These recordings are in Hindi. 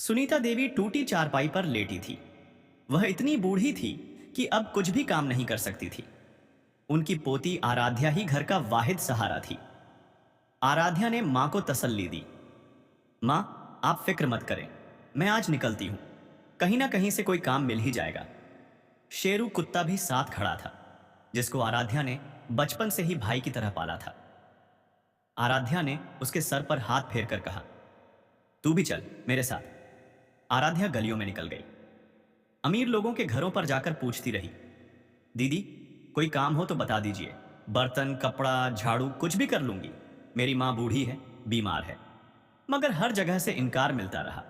सुनीता देवी टूटी चारपाई पर लेटी थी। वह इतनी बूढ़ी थी कि अब कुछ भी काम नहीं कर सकती थी। उनकी पोती आराध्या ही घर का वाहिद सहारा थी। आराध्या ने मां को तसल्ली दी। मां, आप फिक्र मत करें, मैं आज निकलती हूं। कहीं ना कहीं से कोई काम मिल ही जाएगा। शेरू कुत्ता भी साथ खड़ा था, जिसको आराध्या ने बचपन से ही भाई की तरह पाला था। आराध्या ने उसके सर पर हाथ फेर कर कहा, तू भी चल मेरे साथ। आराध्या गलियों में निकल गई। अमीर लोगों के घरों पर जाकर पूछती रही, दीदी कोई काम हो तो बता दीजिए, बर्तन कपड़ा झाड़ू कुछ भी कर लूंगी। मेरी माँ बूढ़ी है, बीमार है। मगर हर जगह से इनकार मिलता रहा।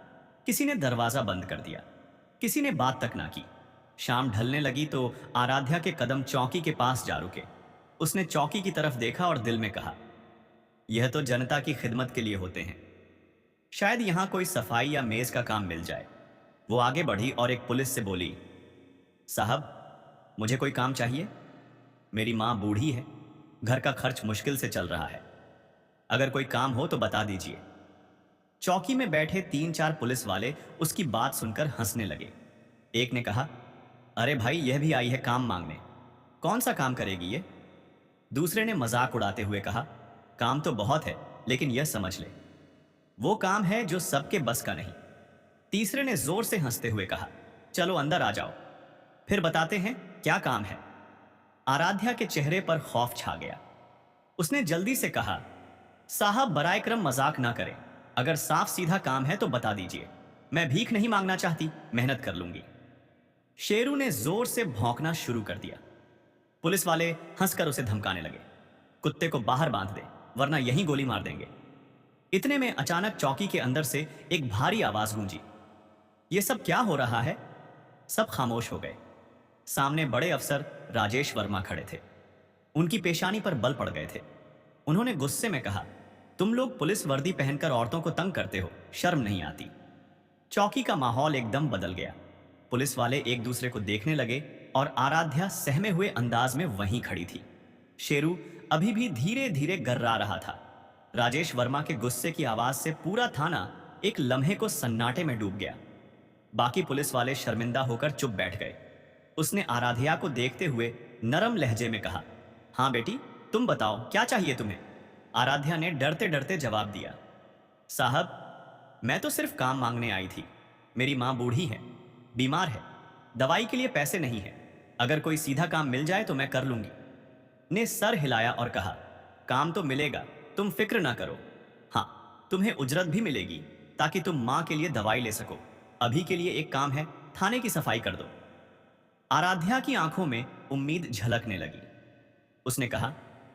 किसी ने दरवाजा बंद कर दिया, किसी ने बात तक ना की। शाम ढलने लगी तो आराध्या के कदम चौकी के पास जा रुके। उसने चौकी की तरफ देखा और दिल में कहा, यह तो जनता की खिदमत के लिए होते हैं, शायद यहां कोई सफाई या मेज का काम मिल जाए। वो आगे बढ़ी और एक पुलिस से बोली, साहब मुझे कोई काम चाहिए। मेरी मां बूढ़ी है, घर का खर्च मुश्किल से चल रहा है। अगर कोई काम हो तो बता दीजिए। चौकी में बैठे तीन चार पुलिस वाले उसकी बात सुनकर हंसने लगे। एक ने कहा, अरे भाई यह भी आई है काम मांगने, कौन सा काम करेगी ये। दूसरे ने मजाक उड़ाते हुए कहा, काम तो बहुत है लेकिन यह समझ ले, वो काम है जो सबके बस का नहीं। तीसरे ने जोर से हंसते हुए कहा, चलो अंदर आ जाओ, फिर बताते हैं क्या काम है। आराध्या के चेहरे पर खौफ छा गया। उसने जल्दी से कहा, साहब बराए करम मजाक ना करें, अगर साफ सीधा काम है तो बता दीजिए। मैं भीख नहीं मांगना चाहती, मेहनत कर लूंगी। शेरू ने जोर से भौंकना शुरू कर दिया। पुलिस वाले हंसकर उसे धमकाने लगे, कुत्ते को बाहर बांध दे वरना यहीं गोली मार देंगे। इतने में अचानक चौकी के अंदर से एक भारी आवाज गूंजी, ये सब क्या हो रहा है। सब खामोश हो गए। सामने बड़े अफसर राजेश वर्मा खड़े थे। उनकी पेशानी पर बल पड़ गए थे। उन्होंने गुस्से में कहा, तुम लोग पुलिस वर्दी पहनकर औरतों को तंग करते हो, शर्म नहीं आती। चौकी का माहौल एकदम बदल गया। पुलिस वाले एक दूसरे को देखने लगे और आराध्या सहमे हुए अंदाज में वहीं खड़ी थी। शेरू अभी भी धीरे धीरे गर्रा रहा था। राजेश वर्मा के गुस्से की आवाज से पूरा थाना एक लम्हे को सन्नाटे में डूब गया। बाकी पुलिस वाले शर्मिंदा होकर चुप बैठ गए। उसने आराध्या को देखते हुए नरम लहजे में कहा, हाँ बेटी तुम बताओ क्या चाहिए तुम्हें। आराध्या ने डरते डरते जवाब दिया, साहब मैं तो सिर्फ काम मांगने आई थी। मेरी मां बूढ़ी है, बीमार है, दवाई के लिए पैसे नहीं है। अगर कोई सीधा काम मिल जाए तो मैं कर लूंगी। ने सर हिलाया और कहा, काम तो मिलेगा, तुम फिक्र ना करो। हाँ तुम्हें उजरत भी मिलेगी ताकि तुम मां के लिए दवाई ले सको। अभी के लिए एक काम है, थाने की सफाई कर दो। आराध्या की आंखों में उम्मीद झलकने लगी। उसने कहा,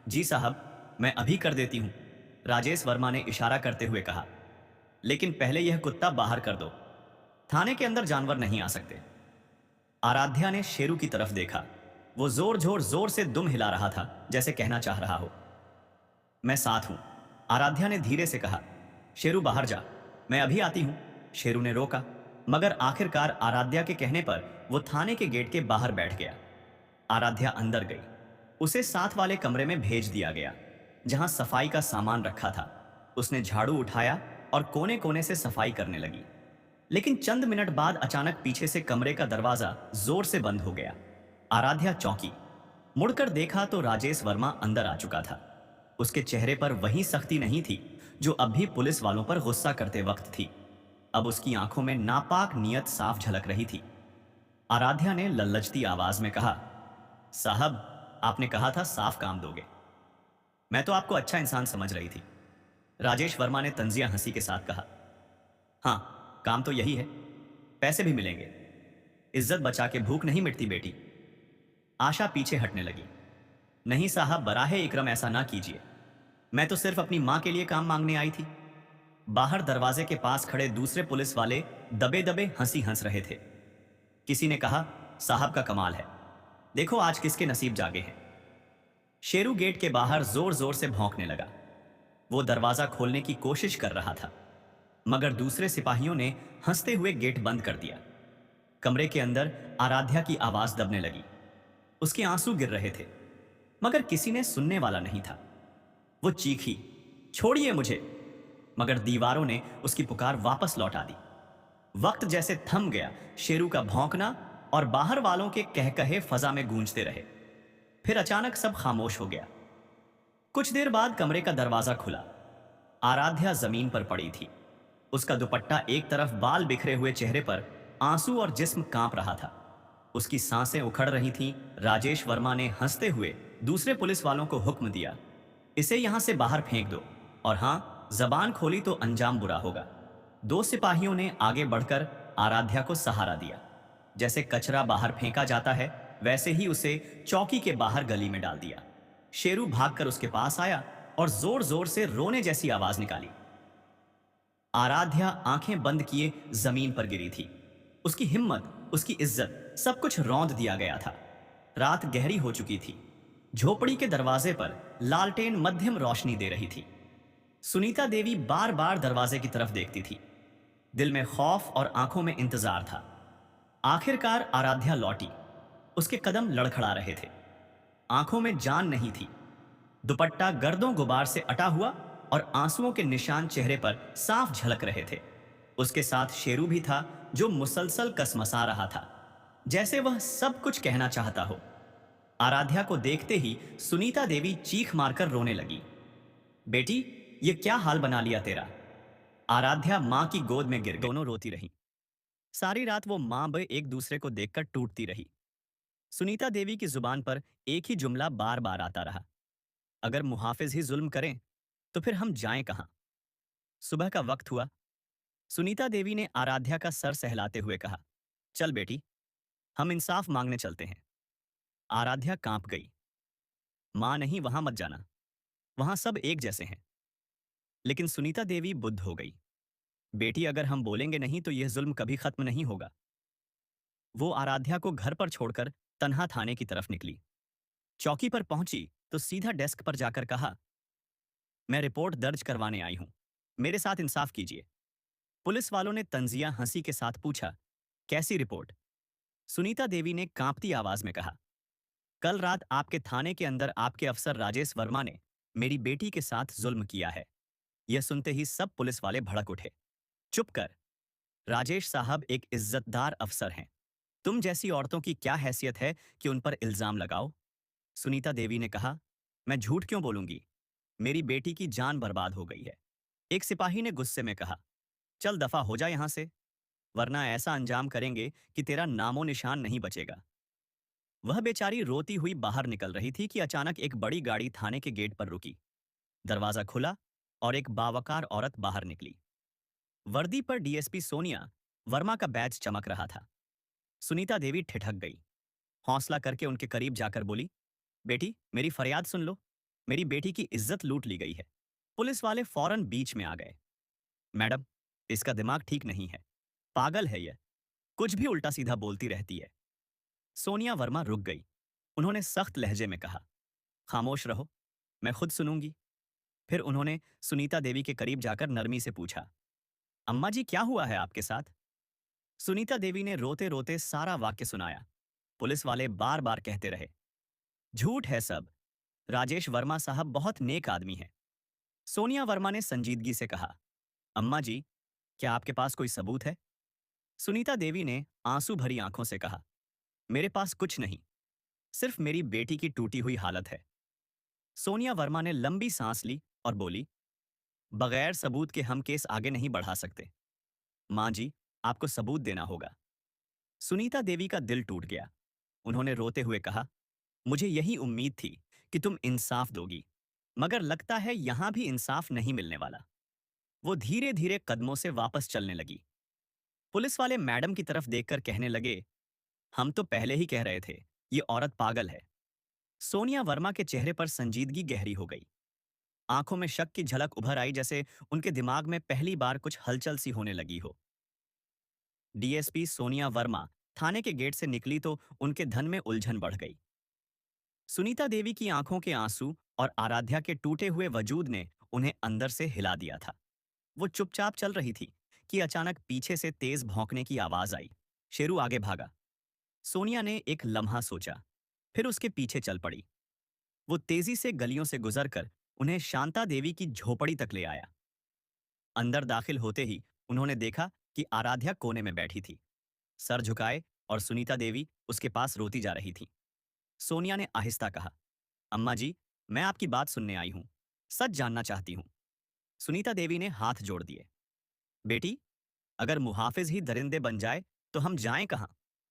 जी साहब मैं अभी कर देती हूं। राजेश वर्मा ने इशारा करते हुए कहा, लेकिन पहले यह कुत्ता बाहर कर दो, थाने के अंदर जानवर नहीं आ सकते। आराध्या ने शेरू की तरफ देखा। वो जोर से दुम हिला रहा था, जैसे कहना चाह रहा हो, मैं साथ हूं। आराध्या ने धीरे से कहा, शेरू बाहर जा, मैं अभी आती हूं। शेरू ने रोका, मगर आखिरकार आराध्या के कहने पर वो थाने के गेट के बाहर बैठ गया। आराध्या अंदर गई। उसे साथ वाले कमरे में भेज दिया गया, जहां सफाई का सामान रखा था। उसने झाड़ू उठाया और कोने कोने से सफाई करने लगी। लेकिन चंद मिनट बाद अचानक पीछे से कमरे का दरवाजा जोर से बंद हो गया। आराध्या चौंकी, मुड़कर देखा तो राजेश वर्मा अंदर आ चुका था। उसके चेहरे पर वही सख्ती नहीं थी जो अब भी पुलिस वालों पर गुस्सा करते वक्त थी। अब उसकी आंखों में नापाक नियत साफ झलक रही थी। आराध्या ने लल्लचती आवाज में कहा, साहब आपने कहा था साफ काम दोगे, मैं तो आपको अच्छा इंसान समझ रही थी। राजेश वर्मा ने तंजिया हंसी के साथ कहा, हाँ काम तो यही है, पैसे भी मिलेंगे। इज्जत बचा के भूख नहीं मिटती बेटी। आशा पीछे हटने लगी, नहीं साहब बराहे इकरम ऐसा ना कीजिए, मैं तो सिर्फ अपनी मां के लिए काम मांगने आई थी। बाहर दरवाजे के पास खड़े दूसरे पुलिस वाले दबे दबे हंसी हंस रहे थे। किसी ने कहा, साहब का कमाल है, देखो आज किसके नसीब जागे हैं। शेरू गेट के बाहर जोर जोर से भौंकने लगा। वो दरवाजा खोलने की कोशिश कर रहा था, मगर दूसरे सिपाहियों ने हंसते हुए गेट बंद कर दिया। कमरे के अंदर आराध्या की आवाज दबने लगी। उसके आंसू गिर रहे थे, मगर किसी ने सुनने वाला नहीं था। वो चीखी, छोड़िए मुझे, मगर दीवारों ने उसकी पुकार वापस लौटा दी। वक्त जैसे थम गया। शेरू का भौंकना और बाहर वालों के कहकहे फजा में गूंजते रहे। फिर अचानक सब खामोश हो गया। कुछ देर बाद कमरे का दरवाजा खुला। आराध्या जमीन पर पड़ी थी। उसका दुपट्टा एक तरफ, बाल बिखरे हुए चेहरे पर आंसू और जिस्म कांप रहा था। उसकी सांसें उखड़ रही थीं। राजेश वर्मा ने हंसते हुए दूसरे पुलिस वालों को हुक्म दिया, इसे यहां से बाहर फेंक दो, और हां, जबान खोली तो अंजाम बुरा होगा। दो सिपाहियों ने आगे बढ़कर आराध्या को सहारा दिया। जैसे कचरा बाहर फेंका जाता है, वैसे ही उसे चौकी के बाहर गली में डाल दिया। शेरू भागकर उसके पास आया और जोर जोर से रोने जैसी आवाज निकाली। आराध्या आंखें बंद किए जमीन पर गिरी थी। उसकी हिम्मत, उसकी इज्जत, सब कुछ रौंद दिया गया था। रात गहरी हो चुकी थी। झोपड़ी के दरवाजे पर लालटेन मध्यम रोशनी दे रही थी। सुनीता देवी बार बार दरवाजे की तरफ देखती थी। दिल में खौफ और आंखों में इंतजार था। आखिरकार आराध्या लौटी। उसके कदम लड़खड़ा रहे थे। आंखों में जान नहीं थी। दुपट्टा गर्दों गुबार से अटा हुआ और आंसुओं के निशान चेहरे पर साफ झलक रहे थे। उसके साथ शेरू भी था, जो मुसलसल कसमसा रहा था, जैसे वह सब कुछ कहना चाहता हो। आराध्या को देखते ही सुनीता देवी चीख मारकर रोने लगी। बेटी, ये क्या हाल बना लिया तेरा? आराध्या मां की गोद में गिर गई। दोनों रोती रहीं। सारी रात वो मां बे एक दूसरे को देखकर टूटती रही। सुनीता देवी की जुबान पर एक ही जुमला बार बार आता रहा, अगर मुहाफिज ही जुल्म करें तो फिर हम जाएं कहां? सुबह का वक्त हुआ। सुनीता देवी ने आराध्या का सर सहलाते हुए कहा, चल बेटी, हम इंसाफ मांगने चलते हैं। आराध्या कांप गई। मां नहीं, वहां मत जाना, वहां सब एक जैसे हैं। लेकिन सुनीता देवी बुद्ध हो गई। बेटी, अगर हम बोलेंगे नहीं तो यह जुल्म कभी खत्म नहीं होगा। वो आराध्या को घर पर छोड़कर तन्हा थाने की तरफ निकली। चौकी पर पहुंची तो सीधा डेस्क पर जाकर कहा, मैं रिपोर्ट दर्ज करवाने आई हूं, मेरे साथ इंसाफ कीजिए। पुलिस वालों ने तंजिया हंसी के साथ पूछा, कैसी रिपोर्ट? सुनीता देवी ने कांपती आवाज में कहा, कल रात आपके थाने के अंदर आपके अफसर राजेश वर्मा ने मेरी बेटी के साथ जुल्म किया है। यह सुनते ही सब पुलिस वाले भड़क उठे। चुप कर, राजेश साहब एक इज्जतदार अफसर हैं। तुम जैसी औरतों की क्या हैसियत है कि उन पर इल्जाम लगाओ? सुनीता देवी ने कहा, मैं झूठ क्यों बोलूंगी? मेरी बेटी की जान बर्बाद हो गई है। एक सिपाही ने गुस्से में कहा, चल दफा हो जा यहां से, वरना ऐसा अंजाम करेंगे कि तेरा नामो निशान नहीं बचेगा। वह बेचारी रोती हुई बाहर निकल रही थी कि अचानक एक बड़ी गाड़ी थाने के गेट पर रुकी। दरवाजा खुला और एक बावकार औरत बाहर निकली। वर्दी पर डीएसपी सोनिया वर्मा का बैज चमक रहा था। सुनीता देवी ठिठक गई। हौसला करके उनके करीब जाकर बोली, बेटी, मेरी फरियाद सुन लो, मेरी बेटी की इज्जत लूट ली गई है। पुलिस वाले फौरन बीच में आ गए। मैडम, इसका दिमाग ठीक नहीं है, पागल है यह, कुछ भी उल्टा सीधा बोलती रहती है। सोनिया वर्मा रुक गई। उन्होंने सख्त लहजे में कहा, खामोश रहो, मैं खुद सुनूंगी। फिर उन्होंने सुनीता देवी के करीब जाकर नरमी से पूछा, अम्मा जी, क्या हुआ है आपके साथ? सुनीता देवी ने रोते रोते सारा वाक्य सुनाया। पुलिस वाले बार बार कहते रहे, झूठ है सब, राजेश वर्मा साहब बहुत नेक आदमी हैं। सोनिया वर्मा ने संजीदगी से कहा, अम्मा जी, क्या आपके पास कोई सबूत है? सुनीता देवी ने आंसू भरी आंखों से कहा, मेरे पास कुछ नहीं, सिर्फ मेरी बेटी की टूटी हुई हालत है। सोनिया वर्मा ने लंबी सांस ली और बोली, बगैर सबूत के हम केस आगे नहीं बढ़ा सकते। मां जी, आपको सबूत देना होगा। सुनीता देवी का दिल टूट गया। उन्होंने रोते हुए कहा, मुझे यही उम्मीद थी कि तुम इंसाफ दोगी, मगर लगता है यहां भी इंसाफ नहीं मिलने वाला। वो धीरे धीरे कदमों से वापस चलने लगी। पुलिस वाले मैडम की तरफ देखकर कहने लगे, हम तो पहले ही कह रहे थे, ये औरत पागल है। सोनिया वर्मा के चेहरे पर संजीदगी गहरी हो गई। आंखों में शक की झलक उभर आई, जैसे उनके दिमाग में पहली बार कुछ हलचल सी होने लगी हो। डीएसपी सोनिया वर्मा थाने के गेट से निकली तो उनके धन में उलझन बढ़ गई। सुनीता देवी की आंखों के आंसू और आराध्या के टूटे हुए वजूद ने उन्हें अंदर से हिला दिया था। वो चुपचाप चल रही थी कि अचानक पीछे से तेज भौंकने की आवाज आई। शेरू आगे भागा। सोनिया ने एक लम्हा सोचा, फिर उसके पीछे चल पड़ी। वो तेजी से गलियों से गुजरकर उन्हें शांता देवी की झोपड़ी तक ले आया। अंदर दाखिल होते ही उन्होंने देखा कि आराध्या कोने में बैठी थी, सर झुकाए, और सुनीता देवी उसके पास रोती जा रही थी। सोनिया ने आहिस्ता कहा, अम्मा जी, मैं आपकी बात सुनने आई हूं, सच जानना चाहती हूं। सुनीता देवी ने हाथ जोड़ दिए। बेटी, अगर मुहाफिज ही दरिंदे बन जाए तो हम जाएं कहां?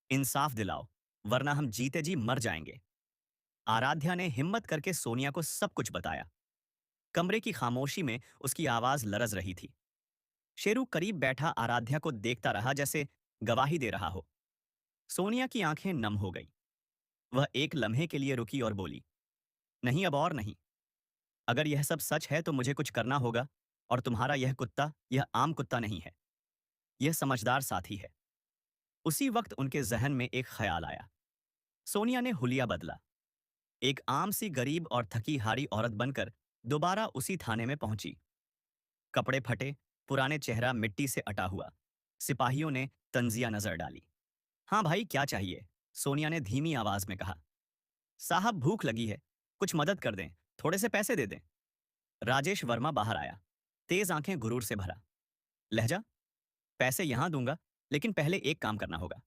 इंसाफ दिलाओ, वरना हम जीते जी मर जाएंगे। आराध्या ने हिम्मत करके सोनिया को सब कुछ बताया। कमरे की खामोशी में उसकी आवाज लरज रही थी। शेरू करीब बैठा आराध्या को देखता रहा, जैसे गवाही दे रहा हो। सोनिया की आंखें नम हो गई। वह एक लम्हे के लिए रुकी और बोली, नहीं, अब और नहीं। अगर यह सब सच है तो मुझे कुछ करना होगा, और तुम्हारा यह कुत्ता यह आम कुत्ता नहीं है, यह समझदार साथी है। उसी वक्त उनके जहन में एक ख्याल आया। सोनिया ने हुलिया बदला। एक आम सी गरीब और थकी हारी औरत बनकर दोबारा उसी थाने में पहुंची। कपड़े फटे, पुराने चेहरा मिट्टी से अटा हुआ। सिपाहियों ने तंजिया नजर डाली। हाँ भाई, क्या चाहिए? सोनिया ने धीमी आवाज में कहा। साहब, भूख लगी है, कुछ मदद कर दें, थोड़े से पैसे दे दें। राजेश वर्मा बाहर आया, तेज आंखें गुरूर से भरा। लहजा, पैसे यहां दूंगा, लेकिन पहले एक काम करना होगा।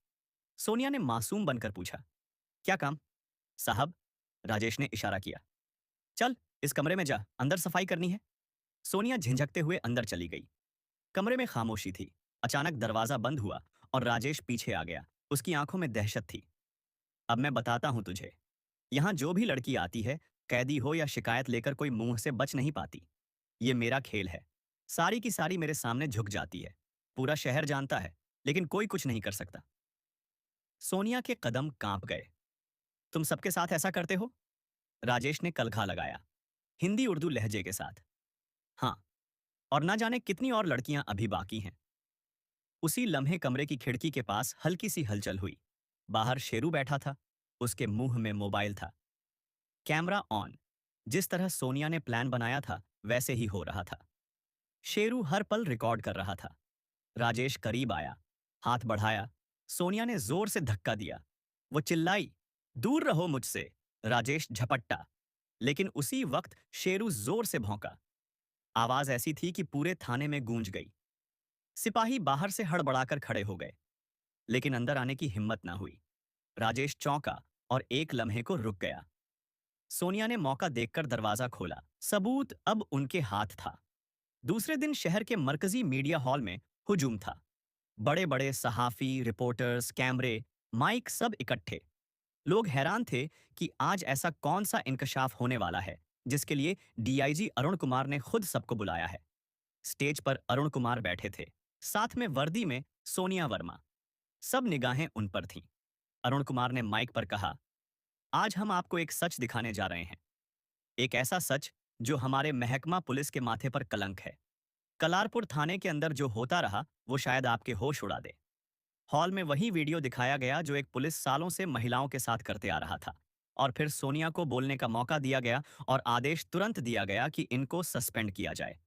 सोनिया ने मासूम बनकर पूछा, क्या काम? साहब, राजेश ने इशारा किया। चल, इस कमरे में जा, अंदर सफाई करनी है। सोनिया झिझकते हुए अंदर चली गई। कमरे में खामोशी थी। अचानक दरवाजा बंद हुआ और राजेश पीछे आ गया। उसकी आंखों में दहशत थी। अब मैं बताता हूं तुझे, यहां जो भी लड़की आती है, कैदी हो या शिकायत लेकर, कोई मुंह से बच नहीं पाती। ये मेरा खेल है। सारी की सारी मेरे सामने झुक जाती है। पूरा शहर जानता है, लेकिन कोई कुछ नहीं कर सकता। सोनिया के कदम कांप गए। तुम सबके साथ ऐसा करते हो? राजेश ने कलखा लगाया, हिंदी उर्दू लहजे के साथ। हाँ, और ना जाने कितनी और लड़कियां अभी बाकी हैं। उसी लम्हे कमरे की खिड़की के पास हल्की सी हलचल हुई। बाहर शेरू बैठा था। उसके मुंह में मोबाइल था, कैमरा ऑन। जिस तरह सोनिया ने प्लान बनाया था, वैसे ही हो रहा था। शेरू हर पल रिकॉर्ड कर रहा था। राजेश करीब आया, हाथ बढ़ाया। सोनिया ने जोर से धक्का दिया। वो चिल्लाई, दूर रहो मुझसे। राजेश झपट्टा, लेकिन उसी वक्त शेरू जोर से भौंका। आवाज ऐसी थी कि पूरे थाने में गूंज गई। सिपाही बाहर से हड़बड़ाकर खड़े हो गए, लेकिन अंदर आने की हिम्मत ना हुई। राजेश चौंका और एक लम्हे को रुक गया। सोनिया ने मौका देखकर दरवाजा खोला। सबूत अब उनके हाथ था। दूसरे दिन शहर के मरकजी मीडिया हॉल में हुजूम था। बड़े बड़े सहाफी, रिपोर्टर्स, कैमरे, माइक सब इकट्ठे। लोग हैरान थे कि आज ऐसा कौन सा इंकशाफ होने वाला है जिसके लिए डीआईजी अरुण कुमार ने खुद सबको बुलाया है। स्टेज पर अरुण कुमार बैठे थे, साथ में वर्दी में सोनिया वर्मा। सब निगाहें उन पर थीं। अरुण कुमार ने माइक पर कहा, आज हम आपको एक सच दिखाने जा रहे हैं। एक ऐसा सच जो हमारे महकमा पुलिस के माथे पर कलंक है। कलारपुर थाने के अंदर जो होता रहा, वो शायद आपके होश उड़ा दे। हॉल में वही वीडियो दिखाया गया जो एक पुलिस सालों से महिलाओं के साथ करते आ रहा था। और फिर सोनिया को बोलने का मौका दिया गया और आदेश तुरंत दिया गया कि इनको सस्पेंड किया जाए।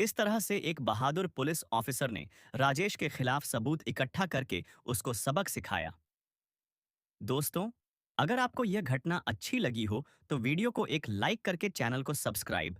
इस तरह से एक बहादुर पुलिस ऑफिसर ने राजेश के खिलाफ सबूत इकट्ठा करके उसको सबक सिखाया। दोस्तों, अगर आपको यह घटना अच्छी लगी हो तो वीडियो को एक लाइक करके चैनल को सब्सक्राइब